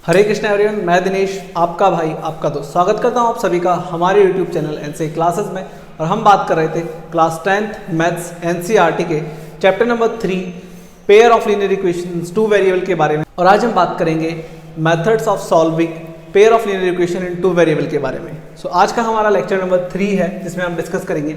हरे Krishna everyone, मैं दिनेश आपका भाई आपका दोस्त स्वागत करता हूं आप सभी का हमारे यूट्यूब चैनल एनसीई क्लासेस में। और हम बात कर रहे थे क्लास 10th मैथ्स एनसीईआरटी के chapter number 3 pair of linear equations two variable के बारे में। और आज हम बात करेंगे methods of solving pair of linear equation in two variable के बारे में। सो आज का हमारा लेक्चर नंबर 3 है जिसमें हम डिस्कस करेंगे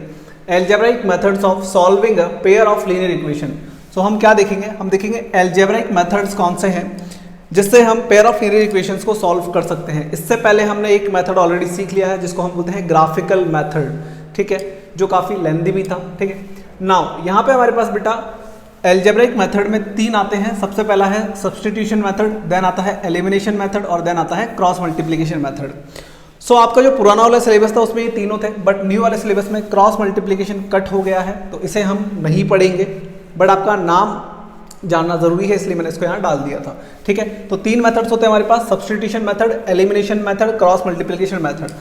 algebraic methods of solving a pair of linear equation. So हम क्या देखेंगे, हम देखेंगे एल्जेब्राइक मेथड्स कौन से हैं जिससे हम पेयर ऑफ लीनियर इक्वेशंस को सॉल्व कर सकते हैं। इससे पहले हमने एक मेथड ऑलरेडी सीख लिया है जिसको हम बोलते हैं ग्राफिकल मेथड, ठीक है, जो काफ़ी लेंदी भी था, ठीक है। नाउ यहाँ पे हमारे पास बेटा एल्जेब्राइक मेथड में 3 आते हैं। सबसे पहला है सब्स्टिट्यूशन मेथड, देन आता है एलिमिनेशन मेथड और देन आता है क्रॉस मल्टीप्लिकेशन मेथड। सो आपका जो पुराना वाला सिलेबस था उसमें ये तीनों थे, बट न्यू वाले सिलेबस में क्रॉस मल्टीप्लिकेशन कट हो गया है तो इसे हम नहीं पढ़ेंगे, बट आपका नाम जानना जरूरी है इसलिए मैंने इसको यहाँ डाल दिया था, ठीक है। तो 3 मेथड्स होते हैं हमारे पास, substitution method, elimination method, cross multiplication method.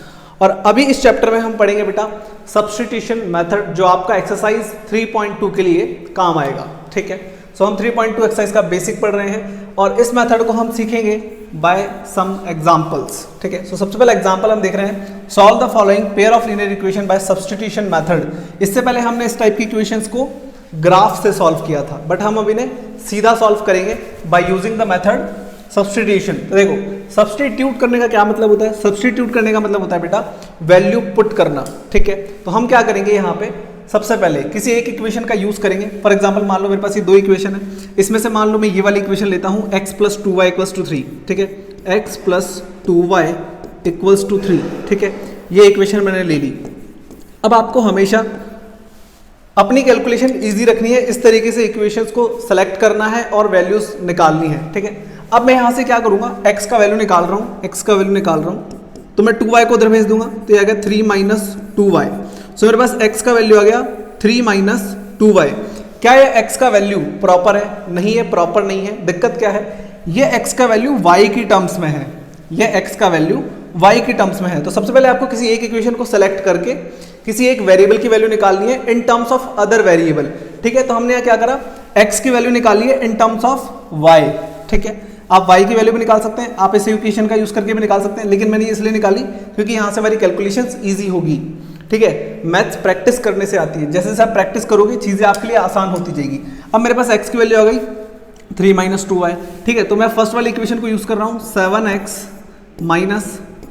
और अभी इस चैप्टर में हम पढ़ेंगे बेटा सब्स्टिट्यूशन मेथड जो आपका एक्सरसाइज 3.2 के लिए काम आएगा, ठीक है। सो हम 3.2 एक्सरसाइज का बेसिक पढ़ रहे हैं और इस मेथड को हम सीखेंगे बाय सम एग्जांपल्स, ठीक है। सो सबसे पहला एग्जांपल हम देख रहे हैं, solve the following pair of linear equation by substitution method. इससे पहले हमने इस टाइप की इक्वेशंस को ग्राफ से सॉल्व किया था, बट हम अभी ने सीधा सॉल्व करेंगे by using the method substitution. तो देखो सब्स्टिट्यूट करने का क्या मतलब होता है, सब्स्टिट्यूट करने का मतलब होता है बेटा वैल्यू पुट करना, ठीक है। तो हम क्या करेंगे यहाँ पे, सबसे पहले किसी एक इक्वेशन का यूज करेंगे। फॉर एग्जांपल मान लो मेरे पास ये 2 इक्वेशन है, इसमें से मान लो मैं ये वाली इक्वेशन लेता हूँ x + 2y = 3, ठीक है, x + 2y = 3, ठीक है। ये इक्वेशन मैंने ले ली। अब आपको हमेशा अपनी कैलकुलेशन इजी रखनी है, इस तरीके से इक्वेशंस को सेलेक्ट करना है और वैल्यूज निकालनी है, ठीक है। अब मैं यहाँ से क्या करूँगा, x का वैल्यू निकाल रहा हूँ, x का वैल्यू निकाल रहा हूँ, तो मैं 2y को उधर भेज दूंगा तो ये आ गया 3 - 2y। सो मेरे पास x का वैल्यू आ गया 3 - 2y। क्या ये x का वैल्यू प्रॉपर है? नहीं, है प्रॉपर नहीं है। दिक्कत क्या है, ये x का वैल्यू y की टर्म्स में है, ये x का वैल्यू y की टर्म्स में है। तो सबसे पहले आपको किसी एक इक्वेशन को सेलेक्ट करके किसी एक वेरिएबल की वैल्यू निकालनी है in terms of other variable, ठीक है। तो हमने यहाँ क्या करा, x की वैल्यू निकाली है इन टर्म्स ऑफ y, ठीक है। आप y की वैल्यू भी निकाल सकते हैं, आप इस इक्वेशन का यूज करके भी निकाल सकते हैं, लेकिन मैंने इसलिए निकाली क्योंकि यहाँ से हमारी कैलकुलेशंस इजी होगी, ठीक है। मैथ्स प्रैक्टिस करने से आती है, जैसे जैसे आप प्रैक्टिस करोगे चीजें आपके लिए आसान होती जाएगी। अब मेरे पास x की वैल्यू आ गई 3 - 2y, ठीक है। तो मैं फर्स्ट वाली इक्वेशन को यूज कर रहा हूँ, 7x -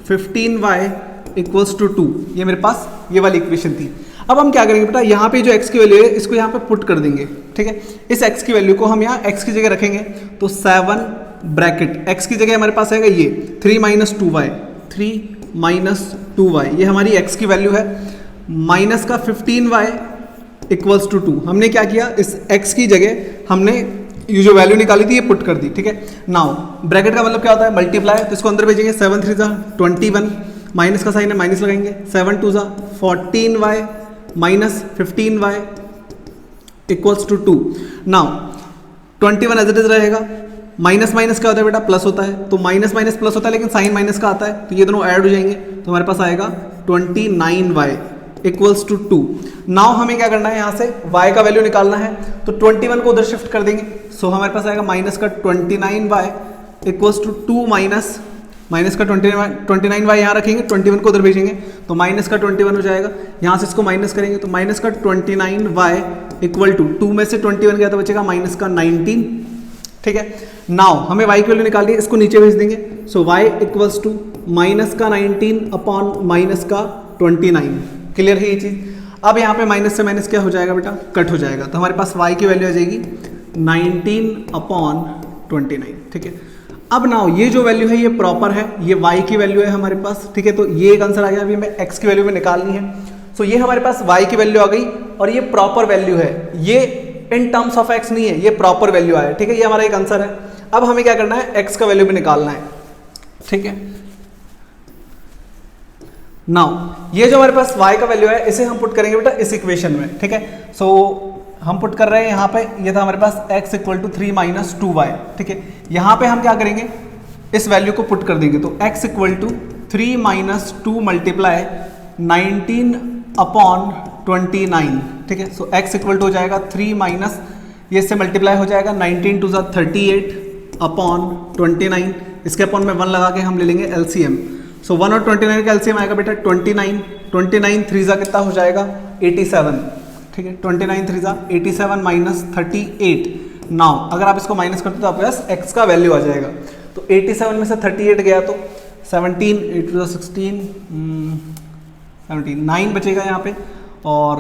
15y = 2। ये मेरे पास ये वाली इक्वेशन थी। अब हम क्या करेंगे बेटा, यहाँ पे जो x की वैल्यू है इसको यहाँ पे पुट कर देंगे, ठीक है। इस x की वैल्यू को हम यहाँ x की जगह रखेंगे तो 7 ब्रैकेट x की जगह हमारे पास आएगा ये 3 - 2y, 3 - 2y, ये हमारी x की वैल्यू है, माइनस का 15y = 2। हमने क्या किया, इस x की जगह हमने ये जो वैल्यू निकाली थी ये पुट कर दी, ठीक है। नाउ ब्रैकेट का मतलब क्या होता है, मल्टीप्लाई, तो इसको अंदर भेजेंगे, 7 × 3 = 21, माइनस का साइन है माइनस लगाएंगे, 7 × 2 = 14y - 15y = 2। Now 21 as it is रहेगा, माइनस माइनस क्या होता है बेटा, प्लस होता है, तो माइनस माइनस प्लस होता है लेकिन साइन माइनस का आता है, तो ये दोनों ऐड हो जाएंगे तो हमारे पास आएगा 29y = 2। नाउ हमें क्या करना है, यहाँ से y का वैल्यू निकालना है तो 21 को उधर शिफ्ट कर देंगे, सो हमारे पास आएगा माइनस का 29y = 2 माइनस का 29y यहाँ रखेंगे, 21 को उधर भेजेंगे तो माइनस का 21 हो जाएगा, यहाँ से इसको माइनस करेंगे तो माइनस का 29y = 2 में से 21 गया तो बचेगा माइनस का 19, ठीक है। नाउ हमें y की वैल्यू निकालनी है, इसको नीचे भेज देंगे, सो y = माइनस का 19 अपॉन माइनस का 29। क्लियर है ये चीज। अब यहाँ पे माइनस से माइनस क्या हो जाएगा बेटा, कट हो जाएगा, तो हमारे पास y की वैल्यू आ जाएगी 19/29, ठीक है। अब नाउ ये जो वैल्यू है ये प्रॉपर है, ये y की वैल्यू है हमारे पास, ठीक है। तो ये एक आंसर आ गया, अभी हमें x की वैल्यू में निकालनी है। सो ये हमारे पास y की वैल्यू आ गई और ये प्रॉपर वैल्यू है, ये इन टर्म्स ऑफ x नहीं है, ये प्रॉपर वैल्यू आया, ठीक है। ये हमारा एक आंसर है। अब हमें क्या करना है, x का वैल्यू भी निकालना है, ठीक है। नाउ ये जो हमारे पास y का वैल्यू है इसे हम पुट करेंगे बेटा इस इक्वेशन में, ठीक है। सो हम पुट कर रहे हैं यहाँ पे, ये था हमारे पास x = 3 - 2y, ठीक है। यहाँ पे हम क्या करेंगे, इस वैल्यू को पुट कर देंगे तो x = 3 - 2 × 19/29, ठीक है। सो x = हो जाएगा 3 माइनस, ये इससे मल्टीप्लाई हो जाएगा, 19 × 2 = 38 अपॉन 29, इसके अपॉन में 1 लगा के हम ले लेंगे एलसीएम। सो 1 और 29 का एलसीएम आएगा बेटा 29, 29 3 जा कितना हो जाएगा 87, ठीक है 29 3 जा 87 माइनस 38। नाउ अगर आप इसको माइनस करते हो तो आपके पास x का वैल्यू आ जाएगा। तो 87 में से 38 गया तो 17, 8 to the 16, 17 9 बचेगा यहाँ पे, और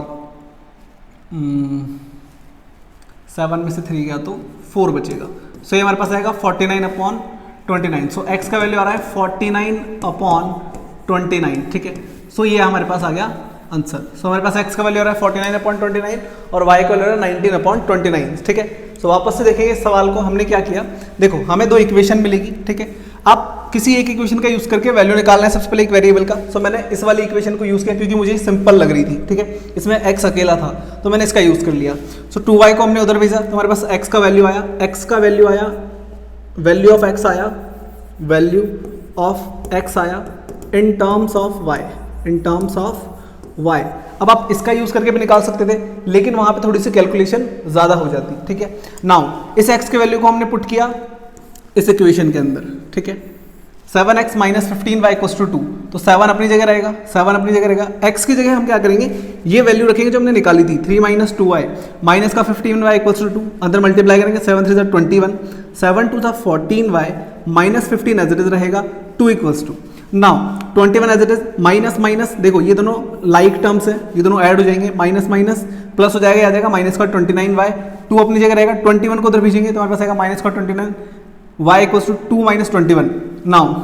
7 में से 3 गया तो 4 बचेगा। सो ये हमारे पास आएगा 49/29। सो x का वैल्यू आ रहा है 49/29, ठीक है। सो ये हमारे पास आ गया आंसर। सो हमारे पास x का वैल्यू आ रहा है 49/29 और y का वैल्यू आ रहा है 19/29, ठीक है। सो वापस से देखेंगे इस सवाल को, हमने क्या किया, देखो हमें दो इक्वेशन मिलेगी, ठीक है। आप किसी एक इक्वेशन का यूज करके वैल्यू निकालना है सबसे पहले एक वेरिएबल का। सो मैंने इस वाली इक्वेशन को यूज किया क्योंकि मुझे सिंपल लग रही थी, ठीक है। इसमें x अकेला था तो मैंने इसका यूज कर लिया। सो 2y को हमने उधर भेजा तो हमारे पास x का वैल्यू आया, x का वैल्यू आया, वैल्यू ऑफ x आया, वैल्यू ऑफ x आया in terms of y, in terms of y। अब आप इसका यूज करके भी निकाल सकते थे लेकिन वहां पे थोड़ी सी कैलकुलेशन ज्यादा हो जाती, ठीक है। नाउ इस x के वैल्यू को हमने पुट किया इस इक्वेशन के अंदर, ठीक है। 7x minus 15y equals to 2, तो 7 अपनी जगह रहेगा, 7 अपनी जगह रहेगा। x की जगह हम क्या करेंगे, ये वैल्यू रखेंगे जो हमने निकाली थी 3 माइनस 2y माइनस का 15y इक्वल्स टू 2, अंदर मल्टीप्लाई करेंगे 7 3 21, 7 2 14y minus 15 as it is रहेगा 2 equals to. Now 21 as it is minus minus, देखो ये दोनों लाइक टर्म्स है, ये दोनों ऐड हो जाएंगे, माइनस माइनस प्लस हो जाएगा, आ जाएगा माइनस का 29y, 2 अपनी जगह रहेगा, 21 को उधर भेजेंगे तो हमारे पास आएगा माइनस का 29 y equals to 2 minus 21। Now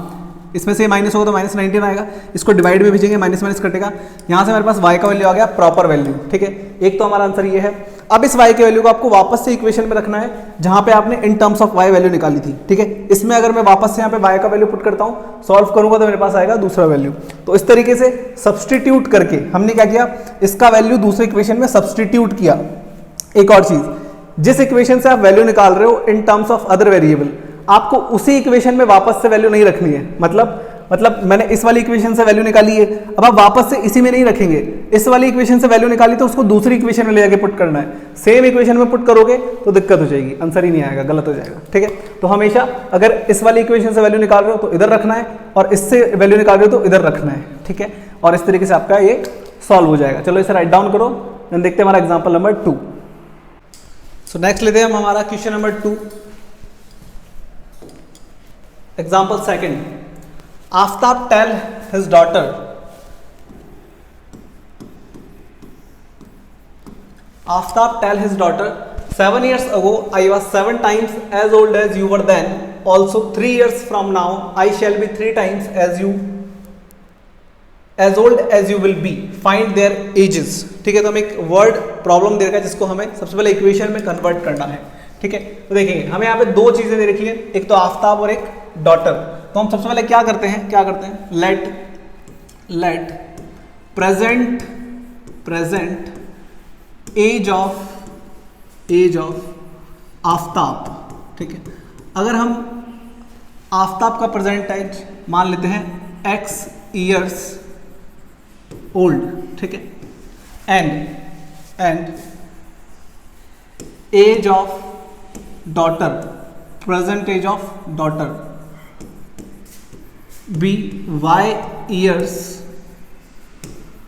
इसमें से माइनस होगा तो माइनस 19 आएगा, इसको डिवाइड में भेजेंगे, माइनस माइनस कटेगा, यहाँ से हमारे पास y का वैल्यू आ गया प्रॉपर वैल्यू, ठीक है। एक तो हमारा आंसर ये है। अब इस y के वैल्यू को आपको वापस से इक्वेशन में रखना है जहां पे आपने in terms of y value निकाली थी, ठीक है। इसमें अगर मैं वापस से यहाँ पे y का वैल्यू पुट करता हूँ, सॉल्व करूंगा तो मेरे पास आएगा दूसरा वैल्यू। तो इस तरीके से सब्सटीट्यूट करके हमने क्या किया, इसका वैल्यू दूसरे इक्वेशन में सब्सटीट्यूट किया। एक और चीज, जिस इक्वेशन से आप वैल्यू निकाल रहे हो in terms of other variable, आपको उसी इक्वेशन में वापस से वैल्यू नहीं रखनी है। मतलब मैंने इस वाली इक्वेशन से वैल्यू निकाली है, अब आप वापस से इसी में नहीं रखेंगे, इस वाली इक्वेशन से वैल्यू निकाली तो उसको दूसरी इक्वेशन में ले जाके पुट करना है। सेम इक्वेशन में पुट करोगे तो दिक्कत हो जाएगी, आंसर ही नहीं आएगा, गलत हो जाएगा, ठीक है। तो हमेशा अगर इस वाली इक्वेशन से वैल्यू निकाल रहे हो तो इधर रखना है, और इससे वैल्यू निकाल रहे हो तो इधर रखना है, ठीक है। और इस तरीके से आपका ये सॉल्व हो जाएगा। चलो इसे राइट डाउन करो, देन देखते हैं हमारा एग्जाम्पल नंबर 2। सो नेक्स्ट लेते हैं हम हमारा question number 2, example second. Aftab tell his daughter, Aftab tell his daughter, 7 years ago I was 7 times as old as you were then. Also 3 years from now I shall be 3 times as old as you will be. Find their ages. ठीक है, तो हमें एक word problem दे रखा है जिसको हमें सबसे पहले इक्वेशन में कन्वर्ट करना है, ठीक है। तो देखिए हमें यहाँ पे दो चीजें दे रखी है, एक तो आफ्ताब और एक डॉटर। तो हम सबसे पहले क्या करते हैं, let present age of Aftab, ठीक है। अगर हम आफ्ताब का प्रेजेंट एज मान लेते हैं x ईयर्स ओल्ड, ठीक है, and age of daughter, present age of daughter be y years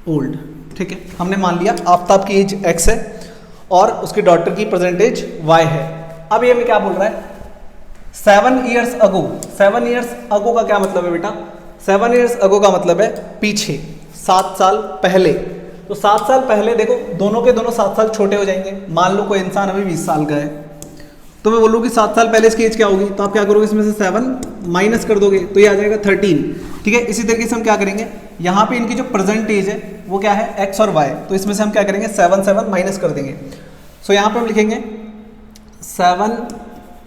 old, ठीक है। हमने मान लिया आफ्ताब की एज x है और उसकी डॉटर की प्रेजेंट एज y है। अब ये हमें क्या बोल रहा है, 7 ईयर्स अगो। 7 ईयर्स अगो का क्या मतलब है बेटा, 7 ईयर्स अगो का मतलब है पीछे, 7 साल पहले। तो 7 साल पहले देखो दोनों के दोनों 7 साल छोटे हो जाएंगे। मान लो कोई इंसान अभी 20 साल का है तो मैं बोलूँ कि 7 साल पहले इसकी एज क्या होगी, तो आप क्या करोगे, इसमें से 7 माइनस कर दोगे तो ये आ जाएगा 13, ठीक है। इसी तरीके से हम क्या करेंगे, यहाँ पे इनकी जो प्रेजेंट एज है वो क्या है x और y, तो इसमें से हम क्या करेंगे 7 माइनस कर देंगे। सो यहाँ पे हम लिखेंगे 7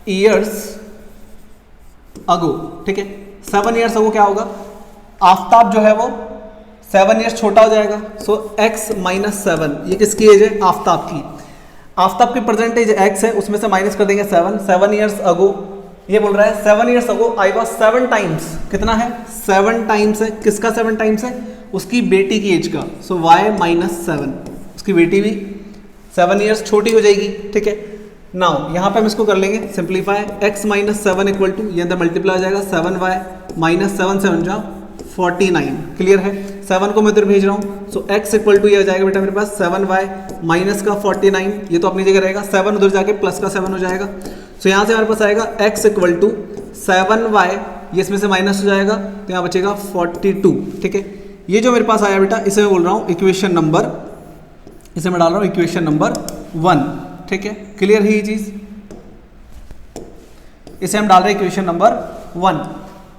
ईयर्स अगो, ठीक है। 7 ईयर्स अगो क्या होगा, आफ्ताब जो है वो 7 ईयर्स छोटा हो जाएगा। सो x माइनस 7, ये किसकी एज है, आफ्ताब की। आफ्ताब की प्रेजेंट एज x है, उसमें से माइनस कर देंगे 7 ईयर्स अगो। ये बोल रहा है 7 years ago I was 7 times, कितना है 7 टाइम्स है, किसका 7 टाइम्स है, उसकी बेटी की एज का। सो y माइनस 7, उसकी बेटी भी 7 ईयर्स छोटी हो जाएगी, ठीक है। नाउ यहाँ पे हम इसको कर लेंगे simplify, x minus 7 equal to, ये अंदर मल्टीप्लाई हो जाएगा 7y माइनस 7 7 जा 49, क्लियर है। 7 को मैं इधर भेज रहा हूँ, सो x इक्वल टू ये हो जाएगा बेटा मेरे पास 7y माइनस का 49, ये तो अपनी जगह रहेगा, 7 उधर जाके प्लस का 7 हो जाएगा। सो यहाँ से हमारे पास आएगा x इक्वल टू 7y, ये इसमें से माइनस हो जाएगा तो यहाँ बचेगा 42, ठीक है। ये जो मेरे पास आया बेटा इसे मैं बोल रहा हूँ इक्वेशन नंबर, इसे मैं डाल रहा हूँ इक्वेशन नंबर 1, ठीक है, क्लियर है ये चीज। इसे हम डाल रहे हैं इक्वेशन नंबर 1।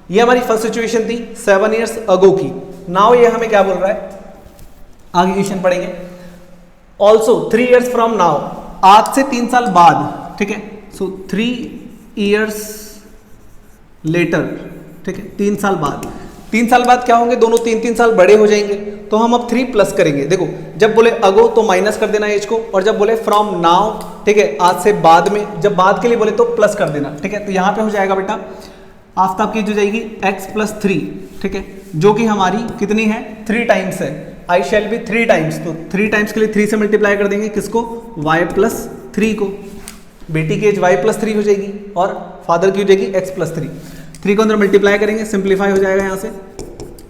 ये हमारी फर्स्ट सिचुएशन थी 7 इयर्स अगो की। नाउ ये हमें क्या बोल रहा है, आगे क्वेश्चन पढ़ेंगे। ऑल्सो 3 इयर्स फ्रॉम नाउ, आज से 3 साल बाद, ठीक है। सो 3 इयर्स लेटर, ठीक है, 3 साल बाद। 3 साल बाद क्या होंगे, दोनों 3 साल बड़े हो जाएंगे, तो हम अब 3 प्लस करेंगे। देखो जब बोले अगो तो माइनस कर देना एज को, और जब बोले फ्रॉम नाउ, ठीक है, आज से बाद में, जब बाद के लिए बोले तो प्लस कर देना, ठीक है। तो यहाँ पे हो जाएगा बेटा आफ्ताब की जो जाएगी x प्लस 3, ठीक है, जो कि हमारी कितनी है 3 टाइम्स है, आई शैल बी 3 टाइम्स, तो 3 टाइम्स के लिए 3 से मल्टीप्लाई कर देंगे किसको, y प्लस 3 को। बेटी की एज y प्लस 3 हो जाएगी और फादर की हो जाएगी x प्लस 3। 3 को अंदर मल्टीप्लाई करेंगे, सिंप्लीफाई हो जाएगा यहाँ से,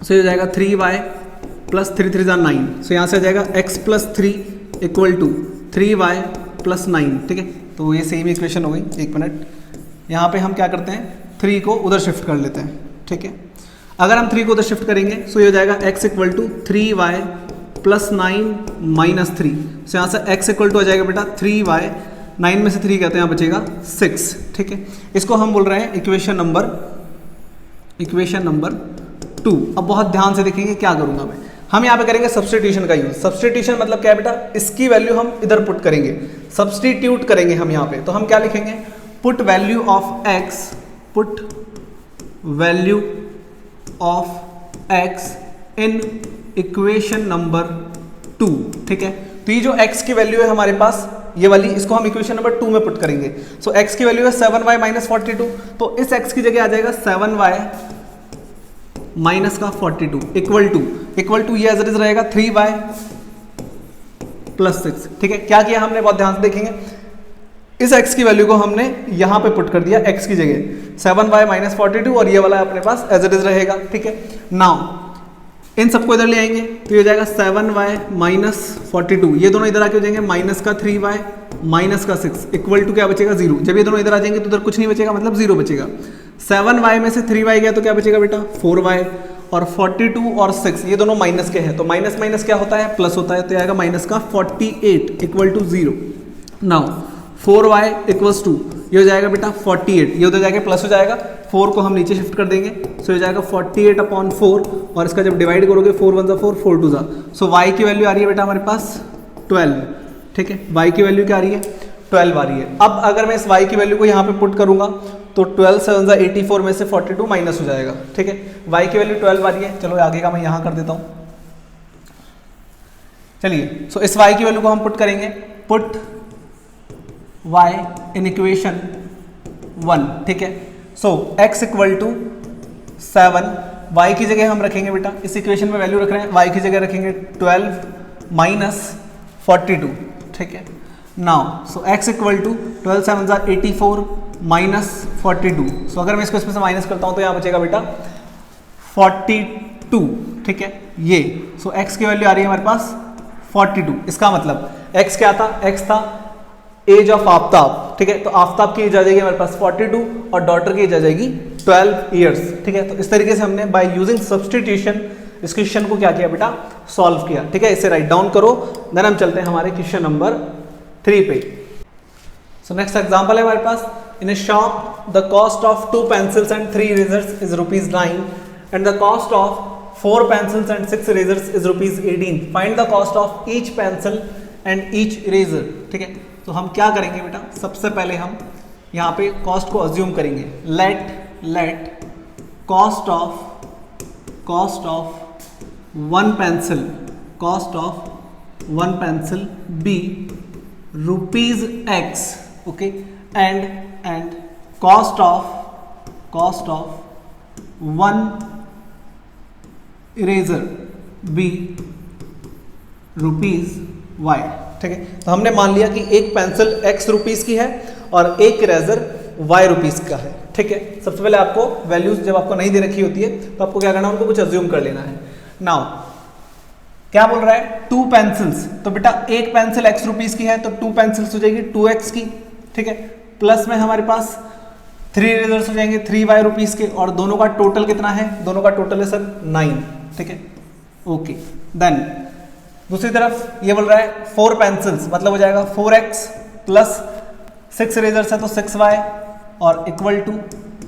सो ये हो जाएगा 3y प्लस 3 3 जा 9, सो यहाँ से आ जाएगा x plus 3 equal to 3y plus 9, ठीक है। तो ये सेम इक्वेशन हो गई। एक मिनट, यहाँ पे हम क्या करते हैं 3 को उधर शिफ्ट कर लेते हैं, ठीक है। अगर हम 3 को उधर शिफ्ट करेंगे सो ये हो जाएगा x equal to 3y plus 9 minus 3, so यहाँ से x इक्वल टू आ जाएगा बेटा 3y, 9 में से 3 कहते हैं यहाँ बचेगा 6, ठीक है। इसको हम बोल रहे हैं इक्वेशन नंबर 2। अब बहुत ध्यान से देखेंगे क्या करूंगा मैं, हम यहाँ पे करेंगे सब्स्टिट्यूशन का यूज। सब्स्टिट्यूशन मतलब क्या है बेटा, इसकी वैल्यू हम इधर पुट करेंगे, सब्स्टिट्यूट करेंगे हम यहाँ पे। तो हम क्या लिखेंगे, put value of x, put value of x in equation number 2, ठीक है। तो ये जो x की वैल्यू है हमारे पास ये वाली, इसको हम इक्वेशन नंबर 2 में पुट करेंगे। सो x की वैल्यू है 7y माइनस 42, तो इस x की जगह आ जाएगा 7y माइनस का 42 इक्वल टू ये एज इट इज रहेगा 3y प्लस 6, ठीक है। क्या किया हमने, बहुत ध्यान से देखेंगे, इस x की वैल्यू को हमने यहाँ पे पुट कर दिया, x की जगह 7y माइनस 42 और ये वाला अपने पास एज इट इज रहेगा, ठीक है। नाउ इन सबको इधर ले आएंगे तो ये हो जाएगा 7y माइनस 42, ये दोनों इधर आके हो जाएंगे माइनस का 3y माइनस का 6 इक्वल टू क्या बचेगा 0। जब ये दोनों इधर आ जाएंगे तो उधर कुछ नहीं बचेगा, मतलब 0 बचेगा। 7y में से 3y गया तो क्या बचेगा बेटा 4y, और 42 और 6 ये दोनों माइनस के हैं, तो माइनस माइनस क्या होता है, प्लस होता है, तो आएगा माइनस का 48 equal to 0। Now 4y equals to ये हो जाएगा बेटा 48, ये उधर जाके प्लस हो जाएगा, 4 को हम नीचे शिफ्ट कर देंगे, सो हो जाएगा 48 अपॉन 4, और इसका जब डिवाइड करोगे 4 1 जा 4 4 2 जा, सो y की वैल्यू आ रही है बेटा हमारे पास 12, ठीक है। y की वैल्यू क्या आ रही है 12 आ रही है। अब अगर मैं इस y की वैल्यू को यहाँ पे पुट करूंगा तो 12 7 जा 84 में से 42 माइनस हो जाएगा, ठीक है। y की वैल्यू 12 आ रही है, चलो आगे का मैं यहाँ कर देता हूँ। चलिए, सो इस y की वैल्यू को हम पुट करेंगे, पुट y इन इक्वेशन 1, ठीक है। सो x इक्वल टू 7, y की जगह हम रखेंगे बेटा, इस इक्वेशन में वैल्यू रख रहे हैं, y की जगह रखेंगे 12 माइनस 42, ठीक है। Now so x equal to 12 7 जा 84 माइनस 42, सो अगर मैं इसको इसमें से माइनस करता हूँ तो यहाँ बचेगा बेटा 42, ठीक है। ये सो x की वैल्यू आ रही है हमारे पास 42, इसका मतलब x क्या था, x था एज ऑफ आफ्ताब, ठीक है। तो आफ्ताब की एज आ जाएगी हमारे पास 42 और डॉटर की एज आ जाएगी 12 इयर्स, ठीक है। तो इस तरीके से हमने बाय यूजिंग सब्स्टिट्यूशन इस क्वेश्चन को क्या किया बेटा, सॉल्व किया, ठीक है। इसे राइट डाउन करो, देन हम चलते हैं हमारे क्वेश्चन नंबर 3 पे। सो नेक्स्ट एग्जांपल है हमारे पास, in a shop the cost of 2 pencils and 3 erasers is ₹9 and the cost of 4 pencils and 6 erasers is ₹18। Find the cost of each pencil and each eraser, ठीक है। तो हम क्या करेंगे बेटा, सबसे पहले हम यहाँ पे कॉस्ट को अज्यूम करेंगे, let cost of one pencil be ₹x, okay, and cost of one eraser be ₹y, ठीक है। तो हमने मान लिया कि एक पेंसिल x रुपीस की है और एक इरेजर y रुपीस का है। ठीक है, सबसे पहले आपको वैल्यूज जब आपको नहीं दे रखी होती है तो आपको क्या करना है, उनको कुछ अज्यूम कर लेना है। नाउ क्या बोल रहा है, 2 पेंसिल्स, तो बेटा एक पेंसिल x रुपीस की है तो 2 पेंसिल्स हो जाएगी 2x की। ठीक है, प्लस में हमारे पास 3 इरेजर्स हो जाएंगे 3y रुपीस के, और दोनों का टोटल कितना है, दोनों का टोटल है सर 9। ठीक है, ओके। देन दूसरी तरफ ये बोल रहा है 4 पेंसिल्स, मतलब हो जाएगा 4x प्लस 6 इरेजर्स है तो 6y और इक्वल टू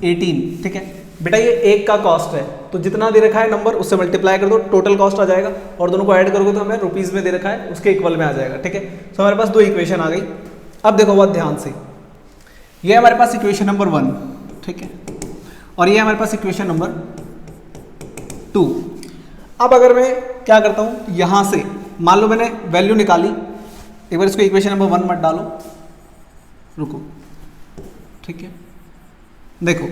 18। ठीक है बेटा, ये एक का कॉस्ट है तो जितना दे रखा है नंबर उससे मल्टीप्लाई कर दो, टोटल कॉस्ट आ जाएगा, और दोनों को ऐड करोगे तो हमें रुपीस में दे रखा है उसके इक्वल में आ जाएगा। ठीक है, तो हमारे पास 2 इक्वेशन आ गई। अब देखो बहुत ध्यान से, ये हमारे पास इक्वेशन नंबर 1, ठीक है, और ये हमारे पास इक्वेशन नंबर 2। अब अगर मैं क्या करता हूं, यहां से मान लो मैंने वैल्यू निकाली, एक बार इसको इक्वेशन नंबर 1 मत डालो, रुको। ठीक है, देखो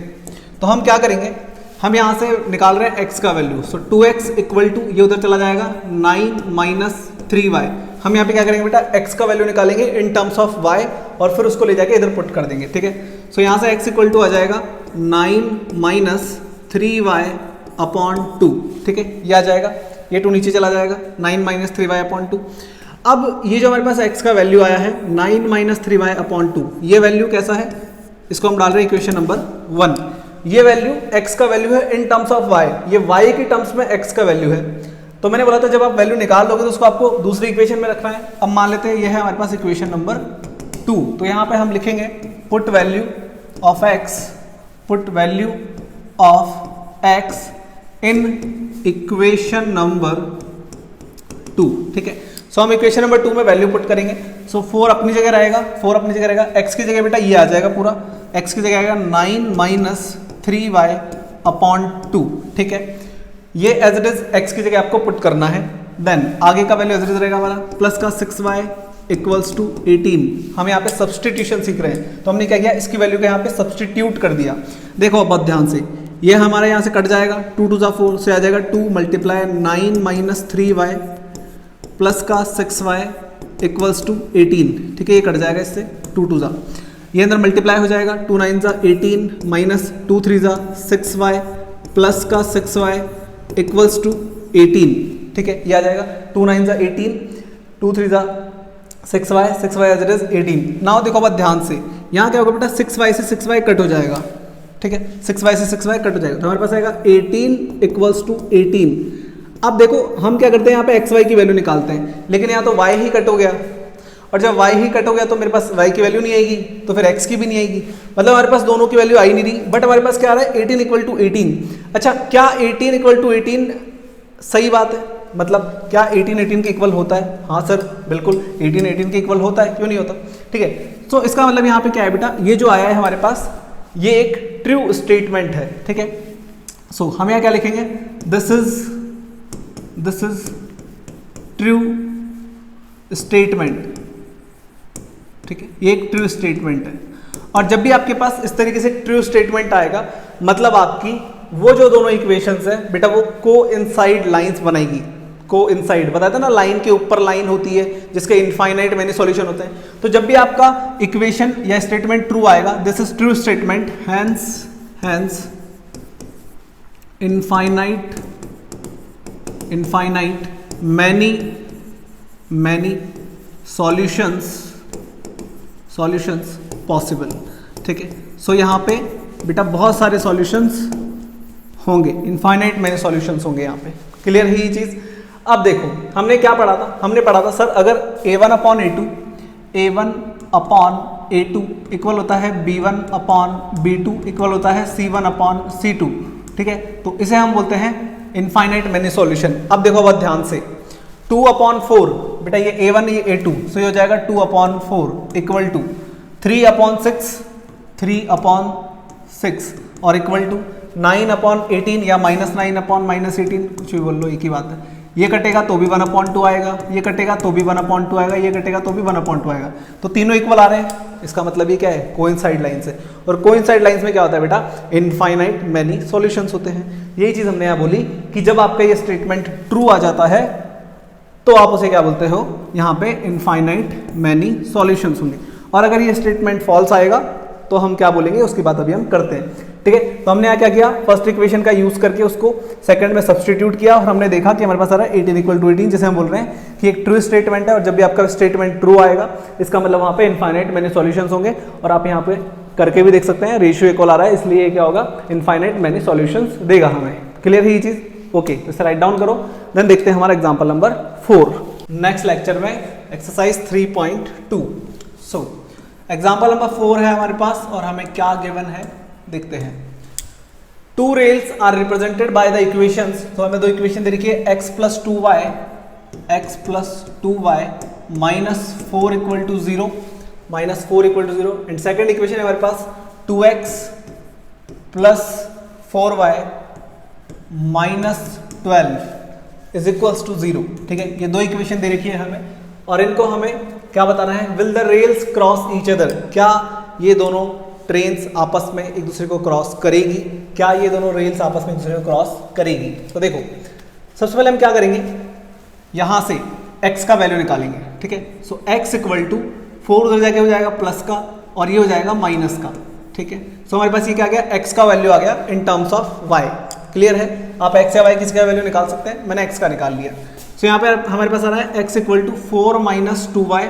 तो हम क्या करेंगे, हम यहां से निकाल रहे हैं x का value, so 2x equal to ये उधर चला जाएगा 9 माइनस 3y। हम यहाँ पे क्या करेंगे बेटा, x का वैल्यू निकालेंगे इन टर्म्स ऑफ y और फिर उसको ले जाके इधर पुट कर देंगे। ठीक है, सो यहाँ से x इक्वल टू आ जाएगा 9 माइनस 3y अपॉन 2। ठीक है, ये आ जाएगा, ये 2 नीचे चला जाएगा, 9 माइनस 3y अपॉन 2। अब ये जो हमारे पास x का वैल्यू आया है 9 माइनस 3y अपॉन 2, ये वैल्यू कैसा है, इसको हम डाल रहे हैं इक्वेशन नंबर 1। ये वैल्यू x का वैल्यू है इन टर्म्स ऑफ y, ये y के टर्म्स में x का वैल्यू है। तो मैंने बोला था जब आप वैल्यू निकाल लोगे तो उसको आपको दूसरी इक्वेशन में रखना है। अब मान लेते हैं ये है हमारे पास इक्वेशन नंबर 2, तो यहाँ पे हम लिखेंगे put value of x, put value of x in equation number 2। ठीक है, सो हम इक्वेशन नंबर 2 में वैल्यू पुट करेंगे। सो 4 अपनी जगह रहेगा, 4 अपनी जगह रहेगा, x की जगह बेटा ये आ जाएगा पूरा, x की जगह आएगा 9 माइनस 3y अपॉन 2। ठीक है, ये एज इट इज x की जगह आपको पुट करना है। देन आगे का वैल्यू एज इट इज रहेगा हमारा प्लस का 6y इक्वल्स टू 18। हम यहाँ पे सब्सटीट्यूशन सीख रहे हैं तो हमने क्या किया, इसकी वैल्यू को यहाँ पे सब्सटीट्यूट कर दिया। देखो बहुत ध्यान से, ये हमारे यहाँ से कट जाएगा, 2 2 4 से आ जाएगा 2 मल्टीप्लाई 9 माइनस 3y प्लस का 6y इक्वल्स टू 18। ठीक है, ये कट जाएगा इससे, 2 2 ये अंदर मल्टीप्लाई हो जाएगा, 2 9 18 माइनस 2 3 6y प्लस का 6y इक्वल्स टू 18। ठीक है, ये आ जाएगा 2 9 18, 2 3 6y, 6y as it is 18। Now देखो बहुत ध्यान से, यहाँ क्या होगा बेटा, 6y से 6y कट हो जाएगा। ठीक है, 6y से 6y कट हो जाएगा, तो हमारे पास आएगा 18 इक्वल्स टू 18। अब देखो हम क्या करते हैं, यहाँ पे xy की वैल्यू निकालते हैं, लेकिन यहाँ तो y ही कट हो गया, और जब y ही कट हो गया तो मेरे पास y की वैल्यू नहीं आएगी, तो फिर x की भी नहीं आएगी, मतलब हमारे पास दोनों की वैल्यू आई नहीं रही। बट हमारे पास क्या आ रहा है, 18 इक्वल टू 18। अच्छा, क्या 18 इक्वल टू 18 सही बात है, मतलब क्या 18 18 के इक्वल होता है? हाँ सर बिल्कुल 18 18 के इक्वल होता है, क्यों नहीं होता। ठीक है, तो इसका मतलब यहाँ पे क्या है बेटा, ये जो आया है हमारे पास ये एक ट्रू स्टेटमेंट है। ठीक है, सो हम यहाँ क्या लिखेंगे, दिस इज ट्रू स्टेटमेंट। ठीक है, ये एक ट्रू स्टेटमेंट है, और जब भी आपके पास इस तरीके से ट्रू स्टेटमेंट आएगा मतलब आपकी वो जो दोनों इक्वेशंस है बेटा वो कोइंसाइड लाइंस बनाएगी। कोइंसाइड बताया था ना, लाइन के ऊपर लाइन होती है जिसके इनफाइनाइट मैनी सॉल्यूशन होते हैं। तो जब भी आपका इक्वेशन या स्टेटमेंट ट्रू आएगा, this is true statement, hence infinite many solutions possible. ठीक है, सो यहाँ पे बेटा बहुत सारे सॉल्यूशंस होंगे, इनफाइनाइट मैनी सॉल्यूशंस होंगे यहाँ पे। क्लियर है ये चीज। अब देखो हमने क्या पढ़ा था, हमने पढ़ा था सर अगर a1 अपॉन a2 इक्वल होता है b1 अपॉन b2 इक्वल होता है c1 अपॉन c2। ठीक है, तो इसे हम बोलते हैं इनफाइनाइट मैनी सॉल्यूशन। अब देखो बहुत ध्यान से, 2 अपॉन 4 बेटा ये a1 ये a2, सो ये हो जाएगा 2 अपॉन 4 इक्वल टू 3 अपॉन 6 और इक्वल टू 9 अपॉन 18 या माइनस 9 अपॉन माइनस 18, कुछ भी बोल लो एक ही बात है। ये कटेगा तो भी 1 अपॉन 2 आएगा, ये कटेगा तो भी 1 अपॉन 2 आएगा, ये कटेगा तो भी 1 अपॉन 2 आएगा। तो तीनों इक्वल आ रहे हैं, इसका मतलब ये क्या है, कोइंसाइड लाइंस है। और कोइंसाइड लाइंस में क्या होता है बेटा, इनफाइनाइट मैनी सॉल्यूशंस होते हैं। यही चीज हमने यहाँ बोली कि जब आपका ये स्टेटमेंट ट्रू आ जाता है तो आप उसे क्या बोलते हो, यहाँ पे इनफाइनाइट मैनी सॉल्यूशंस होंगे। और अगर ये स्टेटमेंट फॉल्स आएगा तो हम क्या बोलेंगे उसकी बात अभी हम करते हैं। ठीक है, तो हमने यहाँ क्या किया, फर्स्ट इक्वेशन का यूज करके उसको सेकंड में सब्स्टिट्यूट किया और हमने देखा कि हमारे पास आ रहा है 18 = 18, जैसे हम बोल रहे हैं कि एक ट्रू स्टेटमेंट है और जब भी आपका स्टेटमेंट ट्रू आएगा इसका मतलब वहाँ पे इनफाइनाइट मैनी सॉल्यूशंस होंगे। और आप यहाँ पे करके भी देख सकते हैं, रेशियो इक्वल आ रहा है इसलिए क्या होगा, इनफाइनाइट मैनी सॉल्यूशंस देगा हमें। क्लियर है ये चीज? ओके, तो इसे राइट डाउन करो। देन देखते हैं हमारा एग्जाम्पल नंबर 4 नेक्स्ट लेक्चर में, एक्सरसाइज 3.2। सो एग्जाम्पल नंबर 4 है हमारे पास और हमें क्या गिवन है देखते हैं। Two rails are represented by the equations, तो हमें दो इक्वेशन दे रखी है, x + 2y -4 = 0 and second equation है हमारे पास 2x + 4y -12 = 0। ठीक है, ये दो इक्वेशन दे रखी है हमें और इनको हमें क्या बताना है, will the rails cross each other, क्या ये दोनों ट्रेन्स आपस में एक दूसरे को क्रॉस करेगी, क्या ये दोनों रेल्स आपस में एक दूसरे को क्रॉस करेगी। तो देखो सबसे पहले हम क्या करेंगे, यहां से x का वैल्यू निकालेंगे। ठीक है, सो x = 4 उधर जाके हो जाएगा प्लस का और ये हो जाएगा माइनस का। ठीक है, सो हमारे पास ये क्या आ गया, x का वैल्यू आ गया in terms of y। Clear है, आप x या y किसी का वैल्यू निकाल सकते हैं, मैंने x का निकाल लिया। सो यहाँ पे हमारे पास आ रहा है x = 4 - 2y,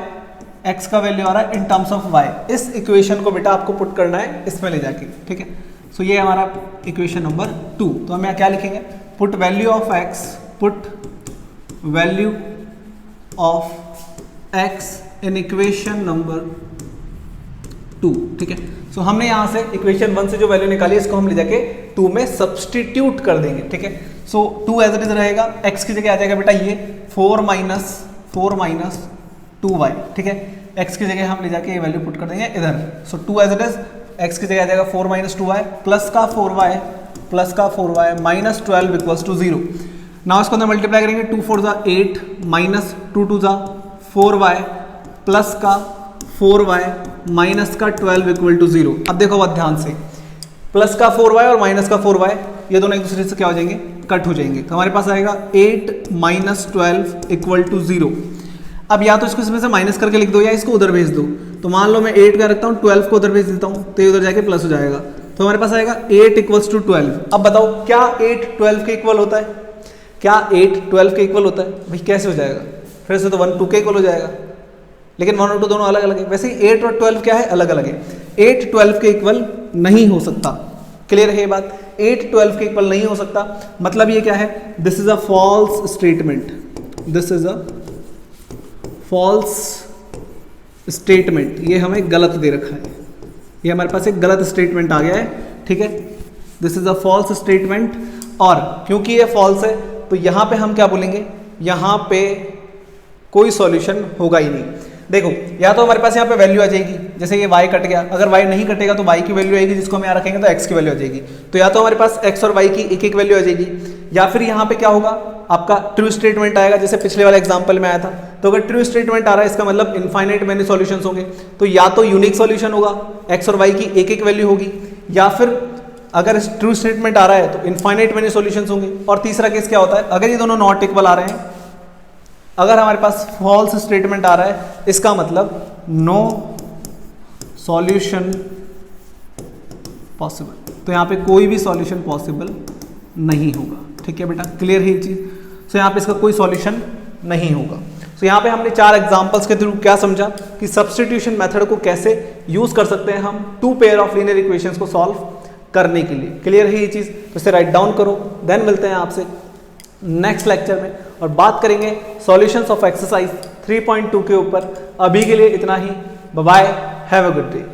x का वैल्यू आ रहा है इन टर्म्स ऑफ y। इस इक्वेशन को बेटा आपको पुट करना है इसमें ले जाके। ठीक है, सो ये हमारा इक्वेशन नंबर 2। तो हम यहाँ क्या लिखेंगे, put value of x in equation number 2। ठीक है, सो हमने यहाँ से इक्वेशन 1 से जो वैल्यू निकाली इसको हम ले जाके 2 में सब्सटीट्यूट कर देंगे। ठीक है, सो 2 एज इट इज रहेगा, x की जगह आ जाएगा बेटा ये 4 - 2y। ठीक है, x की जगह हम ले जाके ये वैल्यू पुट कर देंगे इधर। सो 2 एज इट इज, x की जगह आ जाएगा 4 - 2y प्लस का 4y -12 = 0। नाउ इसको अंदर मल्टीप्लाई करेंगे, 2 4 = 8 -2 2 = 4y प्लस का 4y माइनस का 12 = 0। अब देखो बहुत ध्यान से, प्लस का 4y और माइनस का 4y ये दोनों एक दूसरे से क्या हो जाएंगे, कट हो जाएंगे। तो हमारे पास आएगा 8 - 12 = 0। अब या तो इसको इसमें से माइनस करके लिख दो या इसको उधर भेज दो। तो मान लो मैं 8 का रखता हूँ, 12 को उधर भेज देता हूँ तो ये उधर जाके प्लस हो जाएगा। तो हमारे पास आएगा 8 = 12। अब बताओ क्या 8 12 के इक्वल होता है, क्या 8 12 के इक्वल होता है? भाई कैसे हो जाएगा, फिर से तो 1 2 के इक्वल हो जाएगा, लेकिन 1 और 2 दोनों अलग अलग है। वैसे ही 8 और 12 क्या है, अलग अलग है। 8 12 के इक्वल नहीं हो सकता। क्लियर है ये बात, 8 12 के इक्वल नहीं हो सकता। मतलब ये क्या है, this is a false statement, this is a false statement. ये हमें गलत दे रखा है, ये हमारे पास एक गलत स्टेटमेंट आ गया है। ठीक है, this is a false statement और क्योंकि ये फॉल्स है तो यहां पे हम क्या बोलेंगे, यहां पे कोई सॉल्यूशन होगा ही नहीं। देखो या तो हमारे पास यहाँ पे वैल्यू आ जाएगी, जैसे ये y कट गया, अगर y नहीं कटेगा तो y की वैल्यू आएगी जिसको हम यहाँ रखेंगे तो x की वैल्यू आ जाएगी। तो या तो हमारे पास x और y की एक एक वैल्यू आ जाएगी, या फिर यहाँ पे क्या होगा, आपका ट्रू स्टेटमेंट आएगा जैसे पिछले वाले एग्जांपल में आया था। तो अगर ट्रू स्टेटमेंट आ रहा है इसका मतलब इनफाइनाइट मैनी सॉल्यूशंस होंगे। तो या तो यूनिक सॉल्यूशन होगा, x और y की एक एक वैल्यू होगी, या फिर अगर ट्रू स्टेटमेंट आ रहा है तो इनफाइनाइट मैनी सॉल्यूशंस होंगे। और तीसरा केस क्या होता है, अगर ये दोनों नॉट इक्वल आ रहे हैं, अगर हमारे पास फॉल्स स्टेटमेंट आ रहा है इसका मतलब नो सॉल्यूशन पॉसिबल। तो यहाँ पे कोई भी सॉल्यूशन पॉसिबल नहीं होगा। ठीक है बेटा, क्लियर है ये चीज। सो यहाँ पे इसका कोई सॉल्यूशन नहीं होगा। सो यहाँ पे हमने 4 एग्जांपल्स के थ्रू क्या समझा कि सब्स्टिट्यूशन मेथड को कैसे यूज कर सकते हैं हम 2 पेयर ऑफ लीनियर इक्वेशंस को सॉल्व करने के लिए। क्लियर है ये चीज, तो इसे राइट डाउन करो। देन मिलते हैं आपसे नेक्स्ट लेक्चर में और बात करेंगे सॉल्यूशंस ऑफ एक्सरसाइज 3.2 के ऊपर। अभी के लिए इतना ही, bye bye, have a good day.